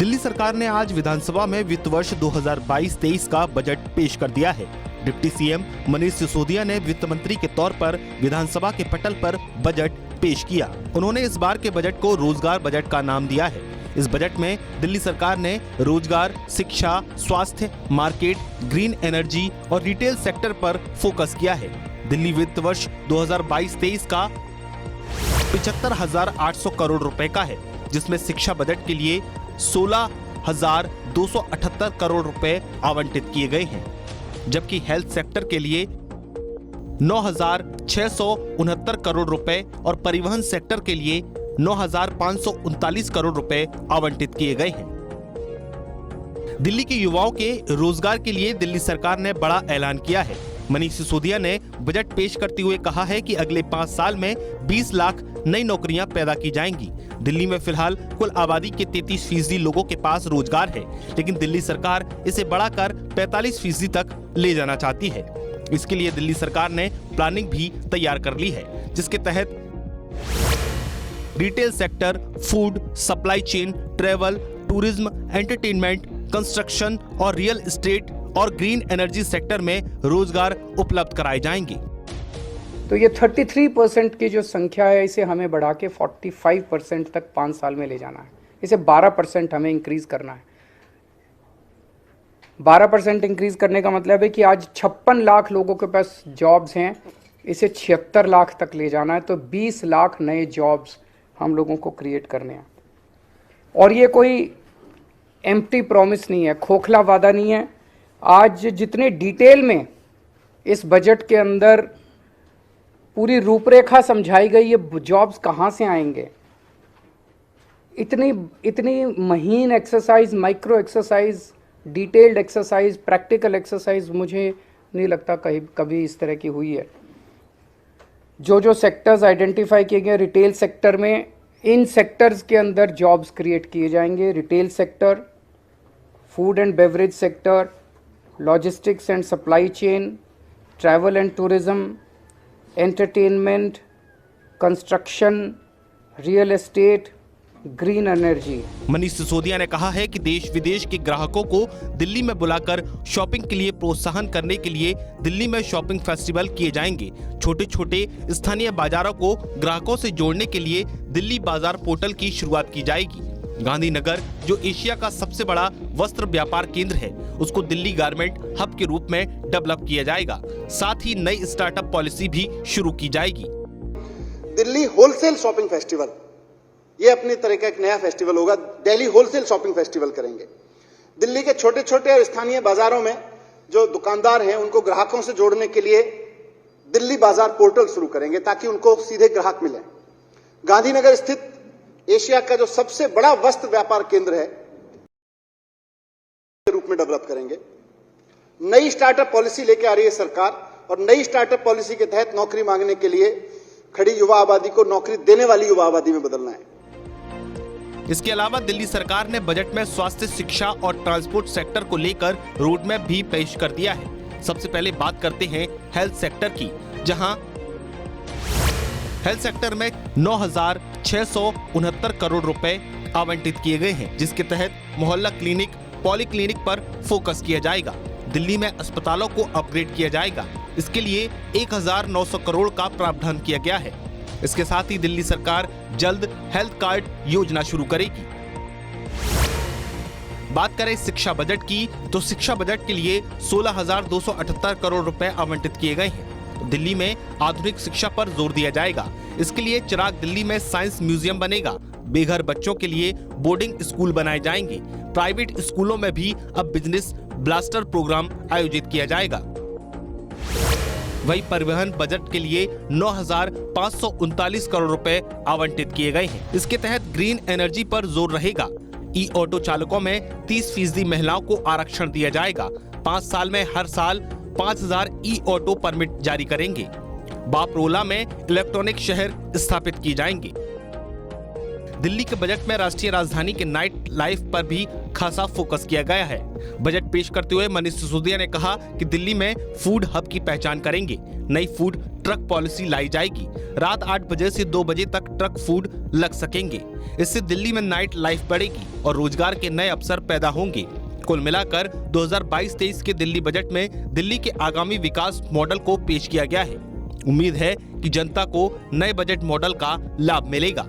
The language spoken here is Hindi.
दिल्ली सरकार ने आज विधानसभा में वित्त वर्ष 2022-23 का बजट पेश कर दिया है। डिप्टी सीएम मनीष सिसोदिया ने वित्त मंत्री के तौर पर विधानसभा के पटल पर बजट पेश किया। उन्होंने इस बार के बजट को रोजगार बजट का नाम दिया है। इस बजट में दिल्ली सरकार ने रोजगार, शिक्षा, स्वास्थ्य, मार्केट, ग्रीन एनर्जी और रिटेल सेक्टर पर फोकस किया है। दिल्ली वित्त वर्ष 2022-23 का 75,800 करोड़ रुपए का है, जिसमें शिक्षा बजट के लिए 16,278 करोड़ रुपए आवंटित किए गए हैं, जबकि हेल्थ सेक्टर के लिए 9,669 करोड़ रुपए और परिवहन सेक्टर के लिए 9,539 करोड़ रुपए आवंटित किए गए हैं। दिल्ली के युवाओं के रोजगार के लिए दिल्ली सरकार ने बड़ा ऐलान किया है। मनीष सिसोदिया ने बजट पेश करते हुए कहा है कि अगले 5 साल में 20 लाख नई नौकरियां पैदा की जाएंगी। दिल्ली में फिलहाल कुल आबादी के 33% लोगों के पास रोजगार है, लेकिन दिल्ली सरकार इसे बढ़ाकर 45% तक ले जाना चाहती है। इसके लिए दिल्ली सरकार ने प्लानिंग भी तैयार कर ली है, जिसके तहत retail sector, food, supply chain, travel, tourism, entertainment, construction और रियल एस्टेट और ग्रीन एनर्जी सेक्टर में रोजगार उपलब्ध कराए जाएंगे। तो ये 33% की जो संख्या है, इसे हमें बढ़ा के 45% तक 5 साल में ले जाना है। इसे 12% हमें इंक्रीज करना है। 12% इंक्रीज करने का मतलब है कि आज 56 लाख लोगों के पास जॉब्स हैं, इसे 76 लाख तक ले जाना है। तो 20 लाख नए जॉब्स हम लोगों को क्रिएट करने हैं। और ये कोई एम्प्टी प्रॉमिस नहीं है, खोखला वादा नहीं है। आज जितने डिटेल में इस बजट के अंदर पूरी रूपरेखा समझाई गई, ये जॉब्स कहाँ से आएंगे, इतनी महीन exercise, micro exercise, detailed exercise, practical exercise मुझे नहीं लगता कभी इस तरह की हुई है। जो सेक्टर्स आइडेंटिफाई किए गए रिटेल सेक्टर में, इन सेक्टर्स के अंदर जॉब्स क्रिएट किए जाएंगे। Retail sector, food and beverage sector, logistics and supply chain, travel and tourism, entertainment, construction, real estate, green energy. Manish Sisodia ने कहा है कि देश विदेश के ग्राहकों को दिल्ली में बुलाकर शॉपिंग के लिए प्रोत्साहन करने के लिए दिल्ली में शॉपिंग फेस्टिवल किए जाएंगे। छोटे छोटे स्थानीय बाजारों को ग्राहकों से जोड़ने के लिए दिल्ली बाजार पोर्टल की शुरुआत की जाएगी। गांधीनगर, जो एशिया का सबसे बड़ा वस्त्र व्यापार केंद्र है, उसको दिल्ली गारमेंट हब के रूप में डेवलप किया जाएगा। साथ ही नई स्टार्टअप पॉलिसी भी शुरू की जाएगी। दिल्ली होलसेल शॉपिंग फेस्टिवल, ये अपनी तरह का एक नया फेस्टिवल होगा। दिल्ली होलसेल शॉपिंग फेस्टिवल करेंगे। दिल्ली के छोटे छोटे और स्थानीय बाजारों में जो दुकानदार हैं, उनको ग्राहकों से जोड़ने के लिए दिल्ली बाजार पोर्टल शुरू करेंगे, ताकि उनको सीधे ग्राहक मिले। गांधीनगर स्थित एशिया का जो सबसे बड़ा वस्त्र व्यापार केंद्र है, के रूप में डेवलप करेंगे। नई स्टार्टअप पॉलिसी लेके आ रही है सरकार, और नई स्टार्टअप पॉलिसी के तहत नौकरी मांगने के लिए खड़ी युवा आबादी को नौकरी देने वाली युवा आबादी में बदलना है। इसके अलावा दिल्ली सरकार ने बजट में स्वास्थ्य, शिक्षा और ट्रांसपोर्ट सेक्टर को लेकर रोडमैप भी पेश कर दिया है। सबसे पहले बात करते हैं हेल्थ सेक्टर की, जहां हेल्थ सेक्टर में 9,669 करोड़ रुपए आवंटित किए गए हैं, जिसके तहत मोहल्ला क्लिनिक, पॉलीक्लिनिक पर फोकस किया जाएगा। दिल्ली में अस्पतालों को अपग्रेड किया जाएगा। इसके लिए 1,900 करोड़ का प्रावधान किया गया है। इसके साथ ही दिल्ली सरकार जल्द हेल्थ कार्ड योजना शुरू करेगी। बात करें शिक्षा बजट की, तो शिक्षा बजट के लिए 16,278 करोड़ रुपए आवंटित किए गए हैं। दिल्ली में आधुनिक शिक्षा पर जोर दिया जाएगा। इसके लिए चिराग दिल्ली में साइंस म्यूजियम बनेगा। बेघर बच्चों के लिए बोर्डिंग स्कूल बनाए जाएंगे। प्राइवेट स्कूलों में भी अब बिजनेस ब्लास्टर प्रोग्राम आयोजित किया जाएगा। वहीं परिवहन बजट के लिए 9,539 करोड़ रुपए आवंटित किए गए हैं। इसके तहत ग्रीन एनर्जी पर जोर रहेगा। ई ऑटो चालकों में 30% महिलाओं को आरक्षण दिया जाएगा। 5 साल में हर साल 5,000 ई ऑटो परमिट जारी करेंगे। बापरोला में इलेक्ट्रॉनिक शहर स्थापित किए जाएंगे। दिल्ली के बजट में राष्ट्रीय राजधानी के नाइट लाइफ पर भी खासा फोकस किया गया है। बजट पेश करते हुए मनीष सिसोदिया ने कहा कि दिल्ली में फूड हब की पहचान करेंगे, नई फूड ट्रक पॉलिसी लाई जाएगी, रात 8 बजे से 2 बजे तक ट्रक फूड लग सकेंगे। इससे दिल्ली में नाइट लाइफ बढ़ेगी और रोजगार के नए अवसर पैदा होंगे। कुल मिलाकर 2022-23 के दिल्ली बजट में दिल्ली के आगामी विकास मॉडल को पेश किया गया है। उम्मीद है कि जनता को नए बजट मॉडल का लाभ मिलेगा।